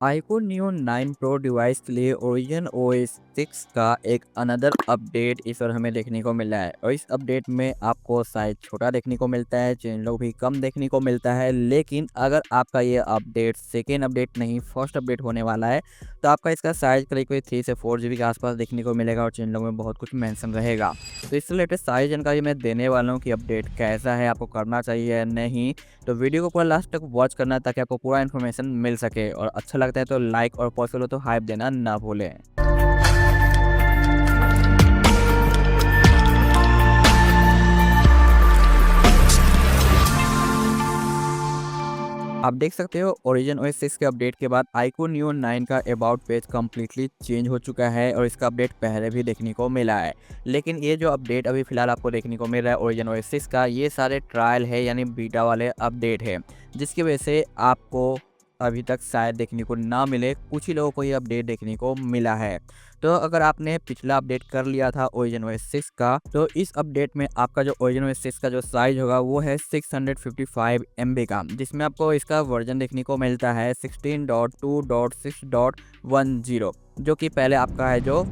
iQOO Neo 9 Pro device के लिए Origin OS 6 का एक अनदर अपडेट इस बार हमें देखने को मिला है और इस अपडेट में आपको साइज छोटा देखने को मिलता है, चैनलों भी कम देखने को मिलता है। लेकिन अगर आपका ये अपडेट सेकेंड अपडेट नहीं फर्स्ट अपडेट होने वाला है तो आपका इसका साइज करीब करीब 3 से 4 GB के आसपास देखने को मिलेगा और चैनलों में बहुत कुछ मेंशन रहेगा। तो इससे रिलेटेड सारी जानकारी मैं देने वाला हूँ कि अपडेट कैसा है, आपको करना चाहिए या नहीं। तो वीडियो को पूरा लास्ट तक वॉच करना ताकि आपको पूरा इन्फॉर्मेशन मिल सके और अच्छा लगता है तो लाइक और पॉसिबल हो तो हाइप देना ना भूलें। आप देख सकते हो ओरिजिन ओएस 6 के अपडेट के बाद iQOO Neo 9 का अबाउट पेज कम्प्लीटली चेंज हो चुका है और इसका अपडेट पहले भी देखने को मिला है। लेकिन ये जो अपडेट अभी फिलहाल आपको देखने को मिल रहा है ओरिजिन ओएस 6 का, ये सारे ट्रायल है यानी बीटा वाले अपडेट है, जिसकी वजह से आपको अभी तक शायद देखने को ना मिले, कुछ ही लोगों को ये अपडेट देखने को मिला है। तो अगर आपने पिछला अपडेट कर लिया था ओरिजिन ओएस 6 का, तो इस अपडेट में आपका जो ओरिजिन ओएस 6 का जो साइज होगा वो है 655 MB का, जिसमें आपको इसका वर्जन देखने को मिलता है 16.2.6.10, जो कि पहले आपका है जो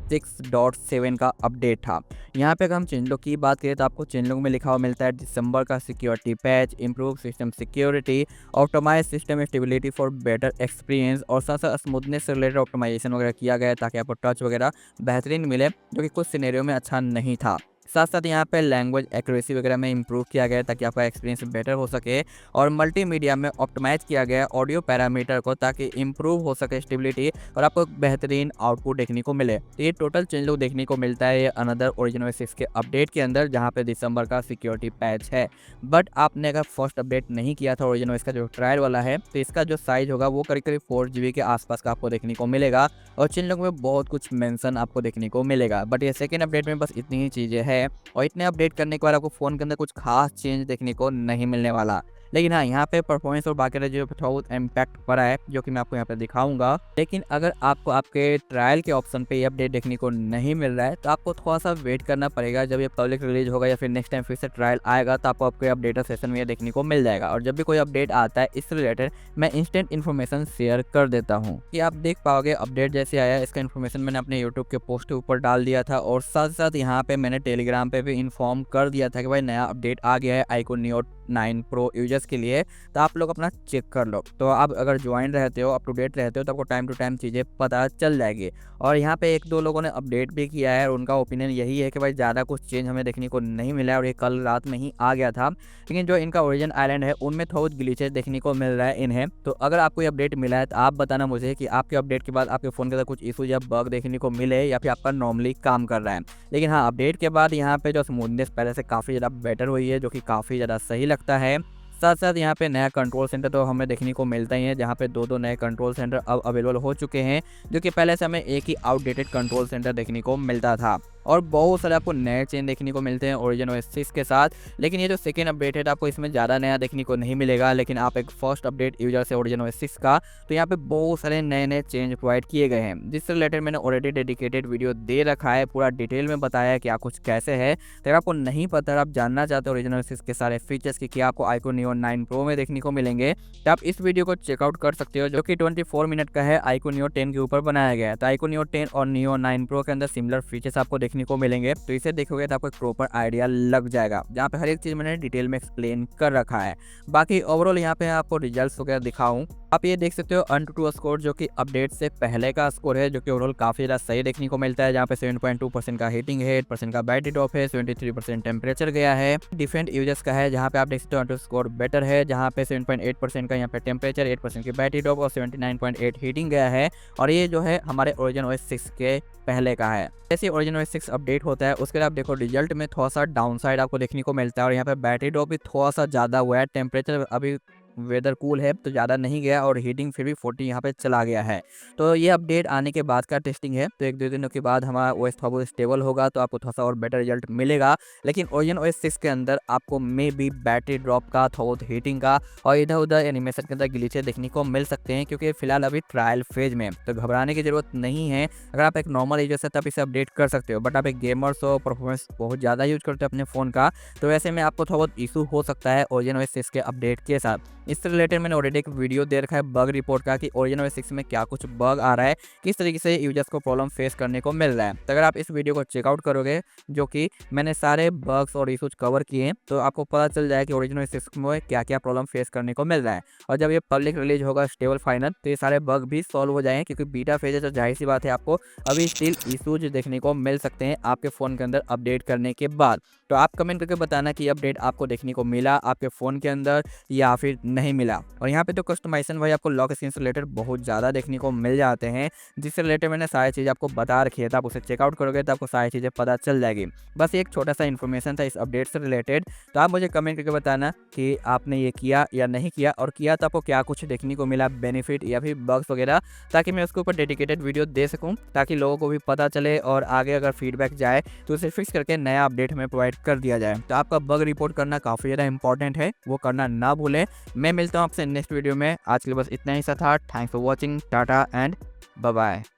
6.7 का अपडेट था। यहाँ पे अगर हम चैनलों की बात करें तो आपको चैनलों में लिखा हुआ मिलता है दिसंबर का security patch, improve system security, optimise system stability for better experience और साथ साथ स्मूथनेस से रिलेटेड ऑप्टिमाइजेशन वगैरह किया गया है ताकि आपको टच वगैरह बेहतरीन मिले, जो कि कुछ सिनेरियो में अच्छा नहीं था। साथ साथ यहाँ पे लैंग्वेज एक्यूरेसी वगैरह में इंप्रूव किया गया है ताकि आपका एक्सपीरियंस बेटर हो सके और मल्टीमीडिया में ऑप्टिमाइज किया गया है ऑडियो पैरामीटर को ताकि इंप्रूव हो सके स्टेबिलिटी और आपको बेहतरीन आउटपुट देखने को मिले। तो ये टोटल चेंज लोग देखने को मिलता है ये अनदर ओरिजिन ओएस 6 के अपडेट के अंदर, जहाँ पे दिसंबर का सिक्योरिटी पैच है। बट आपने अगर फर्स्ट अपडेट नहीं किया था ओरिजिन ओएस का जो ट्रायल वाला है, तो इसका जो साइज होगा वो करीब करीब 4 GB के आसपास का आपको देखने को मिलेगा और चिन लोगों में बहुत कुछ मेंशन आपको देखने को मिलेगा। बट ये सेकेंड अपडेट में बस इतनी ही चीज़ें हैं और इतने अपडेट करने के बाद आपको फ़ोन के अंदर कुछ खास चेंज देखने को नहीं मिलने वाला। लेकिन हाँ, यहाँ पे परफॉर्मेंस और बाकी जो थोड़ा बहुत इम्पैक्ट पड़ा है, जो कि मैं आपको यहाँ पे दिखाऊंगा। लेकिन अगर आपको आपके ट्रायल के ऑप्शन पे ये अपडेट देखने को नहीं मिल रहा है तो आपको थोड़ा सा वेट करना पड़ेगा। जब ये पब्लिक रिलीज होगा या फिर नेक्स्ट टाइम फिर से ट्रायल आएगा तो आपको आपके अपडेटर सेशन में ये देखने को मिल जाएगा। और जब भी कोई अपडेट आता है इससे रिलेटेड मैं इंस्टेंट इन्फॉर्मेशन शेयर कर देता हूँ कि आप देख पाओगे अपडेट जैसे आया। इसका इन्फॉर्मेशन मैंने अपने यूट्यूब के पोस्ट के ऊपर डाल दिया था और साथ साथ यहाँ पे मैंने टेलीग्राम पे भी इन्फॉर्म कर दिया था कि भाई नया अपडेट आ गया है iQOO Neo 9 Pro यूजर्स के लिए, तो आप लोग अपना चेक कर लो। तो आप अगर ज्वाइन रहते हो, अप टू डेट रहते हो, तो आपको टाइम टू टाइम चीज़ें पता चल जाएगी। और यहाँ पे एक दो लोगों ने अपडेट भी किया है और उनका ओपिनियन यही है कि भाई ज़्यादा कुछ चेंज हमें देखने को नहीं मिला है और ये कल रात में ही आ गया था। लेकिन जो इनका ओरिजिन आइलैंड है उनमें थोड़ा ग्लिचेस देखने को मिल रहा है इन्हें। तो अगर आपको ये अपडेट मिला है तो आप बताना मुझे कि आपके अपडेट के बाद आपके फ़ोन के अंदर कुछ इशू या बग देखने को मिले या फिर आपका नॉर्मली काम कर रहा है। लेकिन हाँ, अपडेट के बाद यहाँ पे जो स्मूथनेस पहले से काफ़ी ज़्यादा बेटर हुई है, जो कि काफ़ी ज़्यादा सही लगता है। साथ साथ यहाँ पे नया कंट्रोल सेंटर तो हमें देखने को मिलता ही है, जहाँ पे दो नए कंट्रोल सेंटर अब अवेलेबल हो चुके हैं, जो कि पहले से हमें एक ही आउटडेटेड कंट्रोल सेंटर देखने को मिलता था। और बहुत सारे आपको नए चेंज देखने को मिलते हैं ओरिजिन ओएस 6 के साथ। लेकिन ये जो सेकेंड अपडेट है आपको इसमें ज़्यादा नया देखने को नहीं मिलेगा। लेकिन आप एक फर्स्ट अपडेट यूजर से ओरिजिन ओएस 6 का, तो यहाँ पे बहुत सारे नए नए चेंज प्रोवाइड किए गए हैं, जिससे रिलेटेड मैंने ऑलरेडी डेडिकेटेड वीडियो दे रखा है, पूरा डिटेल में बताया है क्या कुछ कैसे है। तो अगर आपको नहीं पता, आप जानना चाहते हो ओरिजिन ओएस 6 के सारे फीचर्स की क्या आपको iQOO Neo 9 Pro में देखने को मिलेंगे, तो आप इस वीडियो को चेकआउट कर सकते हो, जो कि 24 मिनट का है, iQOO Neo 10 के ऊपर बनाया गया है। तो iQOO Neo 10 और Neo 9 Pro के अंदर सिमिलर फीचर्स आपको देखने को मिलेंगे, तो इसे देखोगे तो आपको एक प्रॉपर आइडिया लग जाएगा, जहाँ पे हर एक चीज़ मैंने डिटेल में एक्सप्लेन कर रखा है। बाकी ओवरऑल यहाँ पे आपको रिजल्ट्स वगैरह दिखाऊं, आप ये देख सकते हो AnTuTu स्कोर, जो कि अपडेट से पहले का स्कोर है, जो कि ओवरऑल काफ़ी ज़्यादा सही देखने को मिलता है, जहाँ पे 7.2% का हीटिंग है, 8% का बैटरी ड्रॉप है, 73% टेम्परेचर गया है। डिफरेंट यूजर्स का है, जहाँ पे आप देख सकते हो AnTuTu स्कोर बेटर है, जहाँ पे 7.8% का यहाँ पे टेम्परेचर, 8% की बैटरी ड्रॉप और 79.8 हीटिंग गया है। और ये जो है हमारे ओरिजिन ओएस 6 के पहले का है। जैसे ओरिजिन ओएस 6 अपडेट होता है उसके बाद आप देखो रिजल्ट में थोड़ा सा डाउन साइड आपको देखने को मिलता है और यहाँ पे बैटरी ड्रॉप भी थोड़ा सा ज़्यादा हुआ है। टेम्परेचर अभी वेदर कूल है तो ज़्यादा नहीं गया और हीटिंग फिर भी 40 यहाँ पे चला गया है। तो ये अपडेट आने के बाद का टेस्टिंग है, तो एक दो दिनों के बाद हमारा ओएस थोड़ा बहुत स्टेबल होगा तो आपको थोड़ा सा और बेटर रिजल्ट मिलेगा। लेकिन ओरिजिन ओएस 6 के अंदर आपको मे बी बैटरी ड्रॉप का, थोड़ा बहुत हीटिंग का और इधर उधर एनिमेशन के अंदर ग्लिचेस देखने को मिल सकते हैं, क्योंकि फिलहाल अभी ट्रायल फेज में, तो घबराने की जरूरत नहीं है। अगर आप एक नॉर्मल यूजर से तब इसे अपडेट कर सकते हो, बट आप एक गेमर्स हो, परफॉर्मेंस बहुत ज़्यादा यूज करते हो अपने फ़ोन का, तो ऐसे में आपको थोड़ा बहुत इशू हो सकता है ओरिजिन ओएस 6 के अपडेट के साथ। इससे रिलेटेड मैंने ऑलरेडी एक वीडियो दे रखा है बग रिपोर्ट का कि ओरिजिन OS 6 में क्या कुछ बग आ रहा है, किस तरीके से यूजर्स को प्रॉब्लम फेस करने को मिल रहा है। तो अगर आप इस वीडियो को चेकआउट करोगे, जो कि मैंने सारे बग्स और इशूज कवर किए हैं, तो आपको पता चल जाएगा कि ओरिजिन OS 6 में क्या क्या प्रॉब्लम फेस करने को मिल रहा है। और जब ये पब्लिक रिलीज होगा स्टेबल फाइनल, तो ये सारे बग भी सॉल्व हो जाएंगे, क्योंकि बीटा फेज है तो जाहिर सी बात है आपको अभी स्टिल इशूज देखने को मिल सकते हैं आपके फ़ोन के अंदर अपडेट करने के बाद। तो आप कमेंट करके बताना कि अपडेट आपको देखने को मिला आपके फ़ोन के अंदर या फिर नहीं मिला। और यहाँ पे तो कस्टमाइजेशन भाई आपको लॉक स्क्रीन से रिलेटेड बहुत ज़्यादा देखने को मिल जाते हैं, जिससे रिलेटेड मैंने सारी चीज़ आपको बता रखी है। तो आप उसे चेकआउट करोगे तो आपको सारी चीज़ें पता चल जाएगी। बस एक छोटा सा इन्फॉर्मेशन था इस अपडेट से रिलेटेड। तो आप मुझे कमेंट करके बताना कि आपने ये किया या नहीं किया, और किया तो आपको क्या कुछ देखने को मिला बेनिफिट या फिर बग्स वगैरह, ताकि मैं उसके ऊपर डेडिकेटेड वीडियो दे सकूँ, ताकि लोगों को भी पता चले और आगे अगर फीडबैक जाए तो उसे फिक्स करके नया अपडेट हमें प्रोवाइड कर दिया जाए। तो आपका बग रिपोर्ट करना काफ़ी ज़्यादा इंपॉर्टेंट है, वो करना ना भूलें। मैं मिलता हूँ आपसे नेक्स्ट वीडियो में। आज के लिए बस इतना ही सा था। Thanks for watching, tata and bye bye.